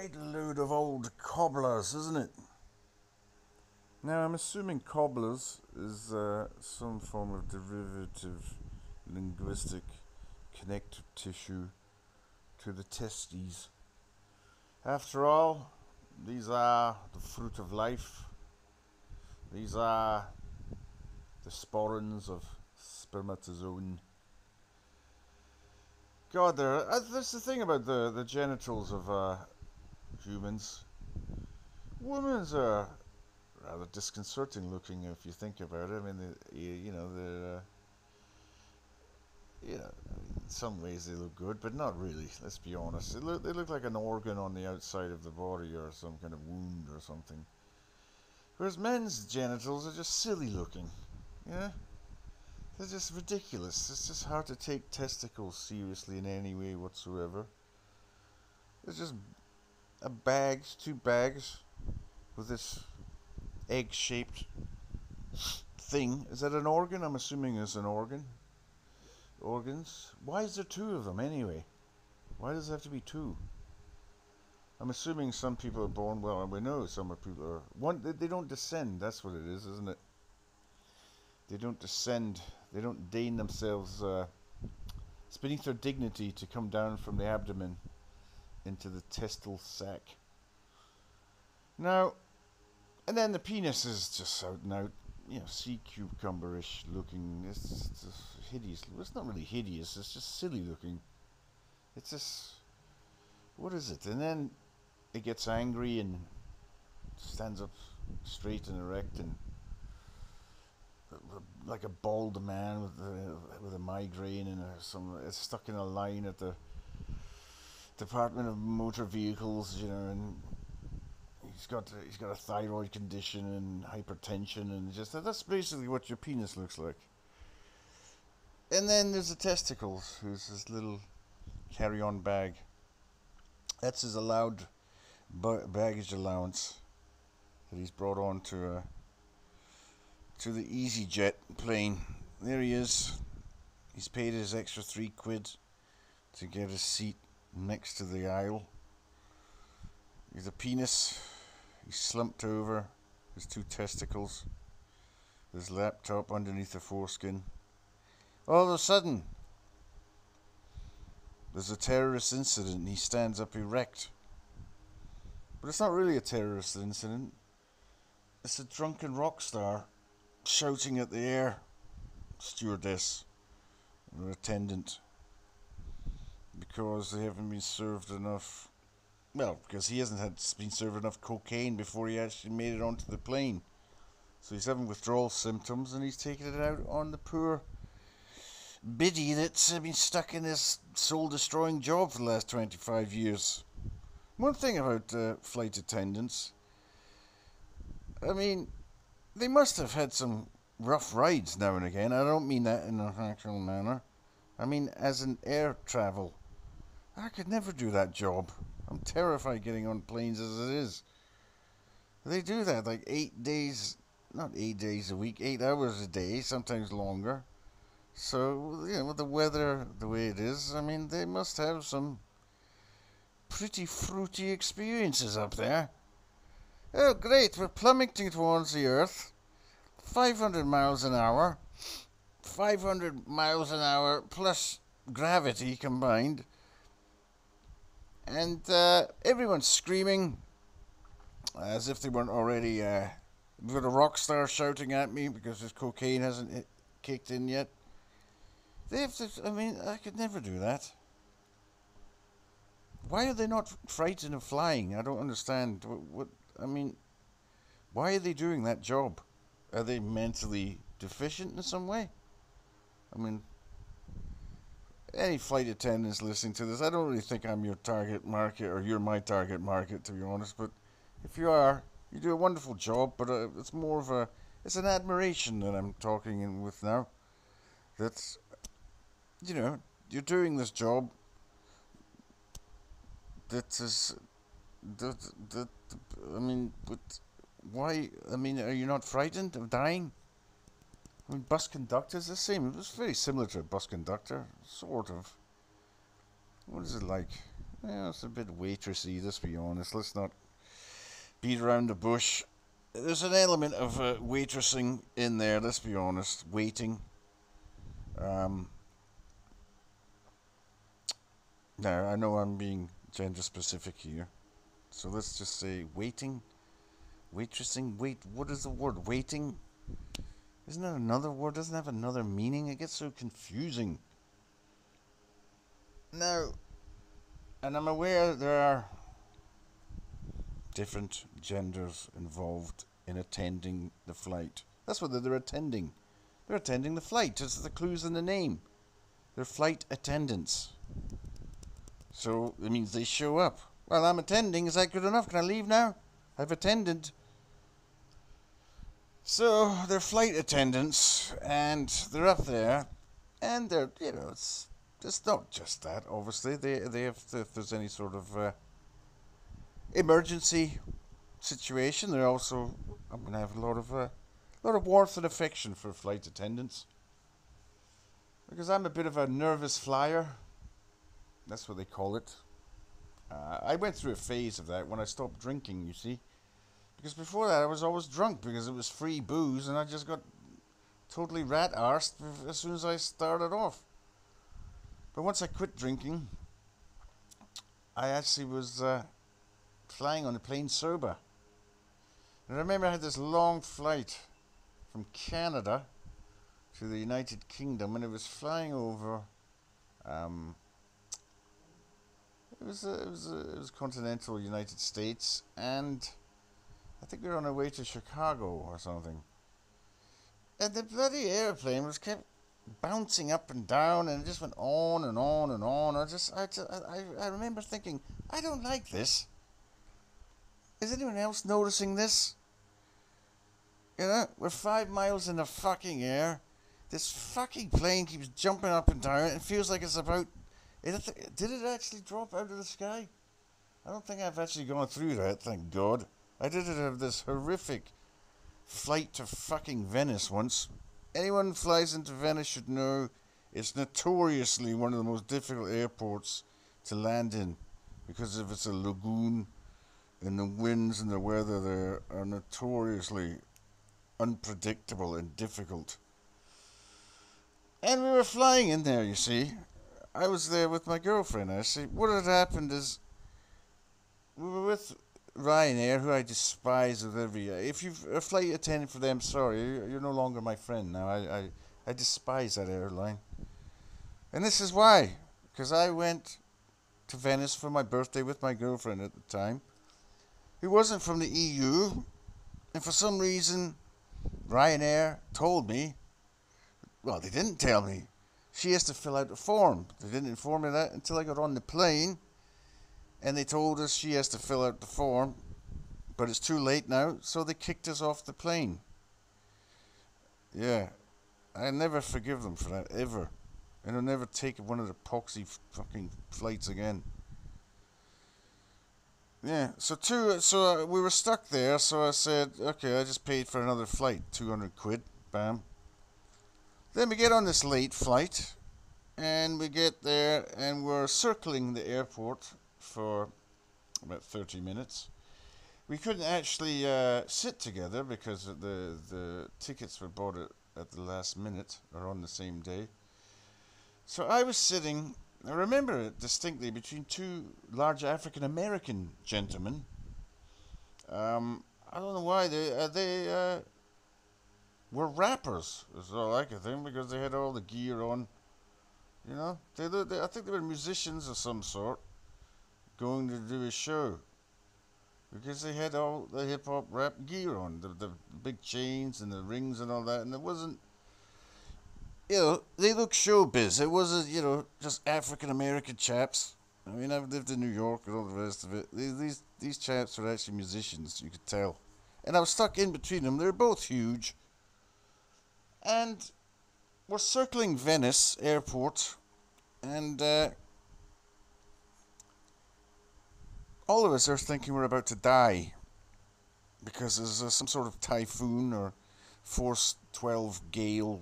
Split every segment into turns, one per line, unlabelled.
right load of old cobblers, isn't it? Now, I'm assuming cobblers is some form of derivative linguistic connective tissue to the testes. After all, these are the fruit of life. These are the sporins of spermatozoon. God, that's the thing about the genitals of humans. Women's are rather disconcerting looking if you think about it. I mean, they're in some ways they look good, but not really. Let's be honest. They look like an organ on the outside of the body or some kind of wound or something. Whereas men's genitals are just silly looking. Yeah, they're just ridiculous. It's just hard to take testicles seriously in any way whatsoever. It's just two bags with this egg-shaped thing. Is that an organ? I'm assuming it's an organ. Organs. Why is there two of them anyway? Why does there have to be two? I'm assuming some people are born, well, we know some people are, they don't descend, that's what it is, isn't it? They don't descend, they don't deign themselves, it's beneath their dignity to come down from the abdomen into the testal sac. Now, and then the penis is just out and out, sea cucumber-ish looking. It's just hideous. It's not really hideous, it's just silly looking. It's just, what is it? And then it gets angry and stands up straight and erect and like a bald man with a migraine and it's stuck in a line at the Department of Motor Vehicles, and he's got a thyroid condition and hypertension, and just that's basically what your penis looks like. And then there's the testicles, who's this little carry-on bag. That's his allowed baggage allowance that he's brought on to the EasyJet plane. There he is. He's paid his extra £3 to get a seat next to the aisle. He's a penis. He's slumped over, his two testicles, his laptop underneath the foreskin. All of a sudden, there's a terrorist incident and he stands up erect. But it's not really a terrorist incident. It's a drunken rock star shouting at the air stewardess or attendant because they haven't been served enough. Well, because he hasn't been served enough cocaine before he actually made it onto the plane. So he's having withdrawal symptoms and he's taking it out on the poor biddy that's been stuck in this soul-destroying job for the last 25 years. One thing about flight attendants, I mean, they must have had some rough rides now and again. I don't mean that in an actual manner. I mean as in air travel. I could never do that job. I'm terrified getting on planes as it is. They do that like 8 days, not 8 days a week, 8 hours a day, sometimes longer. So, with the weather the way it is, I mean, they must have some pretty fruity experiences up there. Oh, great, we're plummeting towards the Earth. 500 miles an hour. 500 miles an hour plus gravity combined. And everyone's screaming as if they weren't already. We've got a rock star shouting at me because his cocaine hasn't kicked in yet. They have to. I mean, I could never do that. Why are they not frightened of flying? I don't understand. What I mean, why are they doing that job? Are they mentally deficient in some way? I mean, any flight attendants listening to this, I don't really think I'm your target market or you're my target market, to be honest. But if you are, you do a wonderful job. But it's more of it's an admiration that I'm talking with now. That's, you're doing this job. I mean, but why? I mean, are you not frightened of dying? I mean, bus conductors, the same. It was very similar to a bus conductor, sort of. What is it like? Yeah, it's a bit waitressy, let's be honest. Let's not beat around the bush. There's an element of waitressing in there, let's be honest. Waiting. Um, now, I know I'm being gender specific here. So let's just say waiting. Waitressing. Wait, what is the word? Waiting? Isn't that another word? Doesn't it have another meaning? It gets so confusing. Now, and I'm aware there are different genders involved in attending the flight. That's what they're attending. They're attending the flight. It's the clues in the name. They're flight attendants. So it means they show up. Well, I'm attending. Is that good enough? Can I leave now? I've attended. So they're flight attendants, and they're up there, and they're, it's not just that. Obviously, they have if there's any sort of emergency situation, they're also I'm gonna have a lot of warmth and affection for flight attendants, because I'm a bit of a nervous flyer. That's what they call it. I went through a phase of that when I stopped drinking, you see. Because before that I was always drunk because it was free booze, and I just got totally rat-arsed as soon as I started off. But once I quit drinking, I actually was flying on a plane sober. And I remember I had this long flight from Canada to the United Kingdom, and it was flying over it was continental United States, and I think we were on our way to Chicago or something. And the bloody airplane was kept bouncing up and down, and it just went on and on and on. I remember thinking, I don't like this. Is anyone else noticing this? We're 5 miles in the fucking air. This fucking plane keeps jumping up and down. It feels like it's about... Did it actually drop out of the sky? I don't think I've actually gone through that, thank God. I did have this horrific flight to fucking Venice once. Anyone who flies into Venice should know it's notoriously one of the most difficult airports to land in, because if it's a lagoon and the winds and the weather there are notoriously unpredictable and difficult. And we were flying in there, you see. I was there with my girlfriend. I see what had happened is we were with Ryanair, who I despise with every... If you're a flight attendant for them, sorry, you're no longer my friend now. I despise that airline. And this is why. Because I went to Venice for my birthday with my girlfriend at the time, who wasn't from the EU, and for some reason Ryanair told me, well, they didn't tell me, she has to fill out a form. They didn't inform me of that until I got on the plane, and they told us she has to fill out the form, but it's too late now, so they kicked us off the plane. Yeah, I never forgive them for that, ever. And I'll never take one of the poxy fucking flights again. Yeah, so we were stuck there, so I said, okay, I just paid for another flight, 200 quid, bam. Then we get on this late flight, and we get there, and we're circling the airport for about 30 minutes. We couldn't actually sit together because the tickets were bought at the last minute, or on the same day. So I was sitting, I remember it distinctly, between two large African American gentlemen. I don't know why they were rappers, is all I could think, because they had all the gear on. I think they were musicians of some sort, going to do a show, because they had all the hip hop rap gear on, the big chains and the rings and all that, and it wasn't. They look showbiz. It wasn't, just African American chaps. I mean, I've lived in New York and all the rest of it. These chaps were actually musicians, you could tell. And I was stuck in between them. They were both huge. And we're circling Venice airport, and all of us are thinking we're about to die, because there's some sort of typhoon or force 12 gale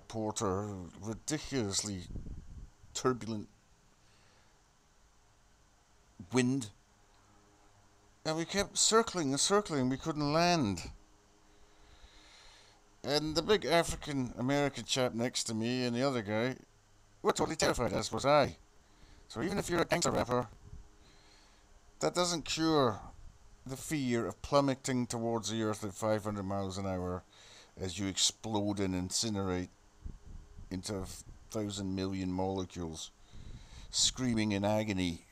porter, ridiculously turbulent wind. And we kept circling and circling, we couldn't land. And the big African American chap next to me and the other guy were totally terrified, as was I. So even if you're a gangster rapper, that doesn't cure the fear of plummeting towards the earth at 500 miles an hour as you explode and incinerate into 1,000 million molecules, screaming in agony.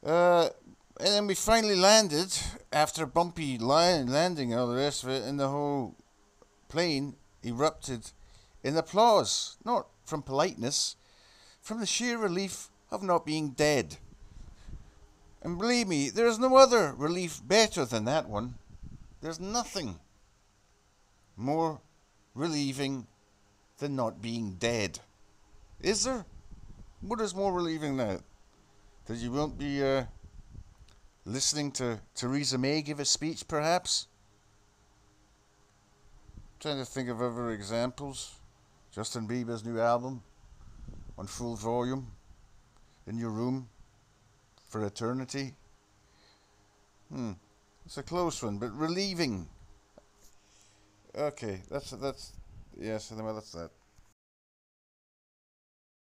And then we finally landed, after a bumpy landing and all the rest of it, and the whole plane erupted in applause, not from politeness, from the sheer relief of not being dead. And believe me, there is no other relief better than that one. There's nothing more relieving than not being dead. Is there? What is more relieving than that? That you won't be listening to Theresa May give a speech, perhaps? Trying to think of other examples. Justin Bieber's new album on full volume in your room for eternity. It's a close one, but relieving. Okay, that's yes, that's that.